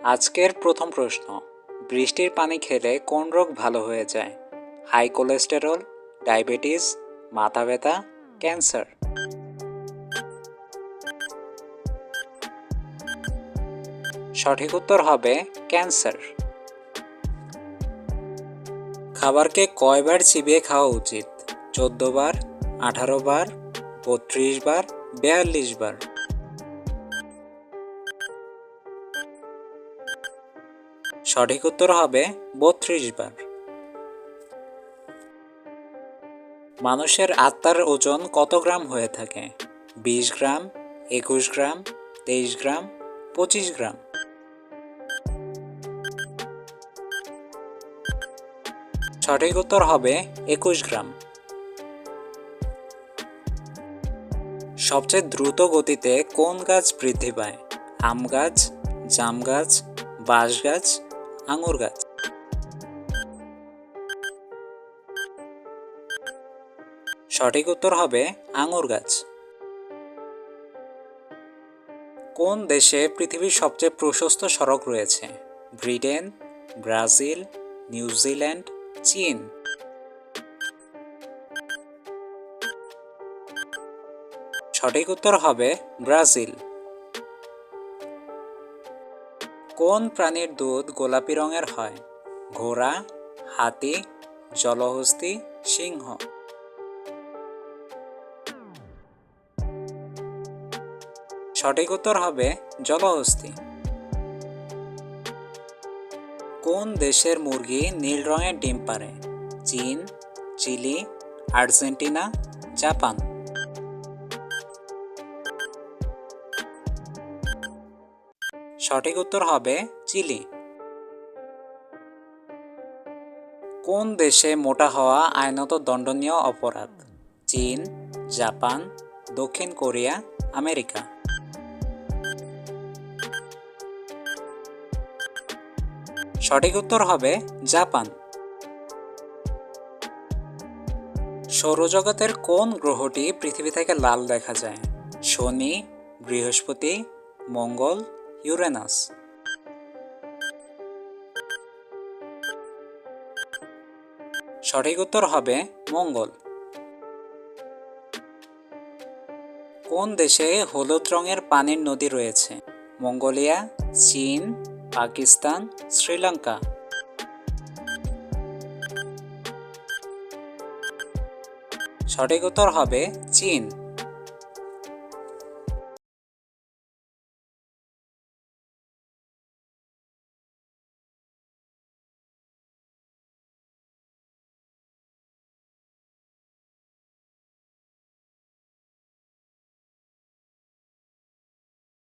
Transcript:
আজকের প্রথম প্রশ্ন, বৃষ্টির পানি খেলে কোন রোগ ভালো হয়ে যায়? হাই কোলেস্টেরল, ডায়াবেটিস, মাথা ব্যথা, ক্যান্সার। সঠিক উত্তর হবে ক্যান্সার। খাবারকে কয়বার চিবিয়ে খাওয়া উচিত? 14 বার, 18 বার, 32 বার, 42 বার। সঠিক উত্তর হবে 32 বার। মানুষের আত্মার ওজন কত গ্রাম হয়ে থাকে? 20 গ্রাম, 21 গ্রাম, 23 গ্রাম, 25 গ্রাম। সঠিক উত্তর হবে 21 গ্রাম। সবচেয়ে দ্রুত গতিতে কোন গাছ বৃদ্ধি পায়? আম গাছ, জাম গাছ, বাঁশ গাছ, আঙুর গাছ। সঠিক উত্তর হবে আঙুর গাছ। কোন দেশে পৃথিবীর সবচেয়ে প্রশস্ত সড়ক রয়েছে? ব্রিটেন, ব্রাজিল, নিউজিল্যান্ড, চীন। সঠিক উত্তর হবে ব্রাজিল। কোন প্রাণীর দুধ গোলাপি রঙের হয়? ঘোড়া, হাতি, জলহস্তী, সিংহ। সঠিক উত্তর হবে জলহস্তী। কোন দেশের মুরগি নীল রঙের ডিম পাড়ে? চীন, চিলি, আর্জেন্টিনা, জাপান। সঠিক উত্তর হবে চিলি। কোন দেশে মোটা হওয়া আইনত দণ্ডনীয় অপরাধ? চীন, জাপান, দক্ষিণ কোরিয়া, আমেরিকা। সঠিক উত্তর হবে জাপান। সৌরজগতের কোন গ্রহটি পৃথিবী থেকে লাল দেখা যায়? শনি, বৃহস্পতি, মঙ্গল, ইউরেনাস। সঠিক উত্তর হবে মঙ্গল। কোন দেশে হলুদ রঙের পানির নদী রয়েছে? মঙ্গোলিয়া, চীন, পাকিস্তান, শ্রীলঙ্কা। সঠিক উত্তর হবে চীন।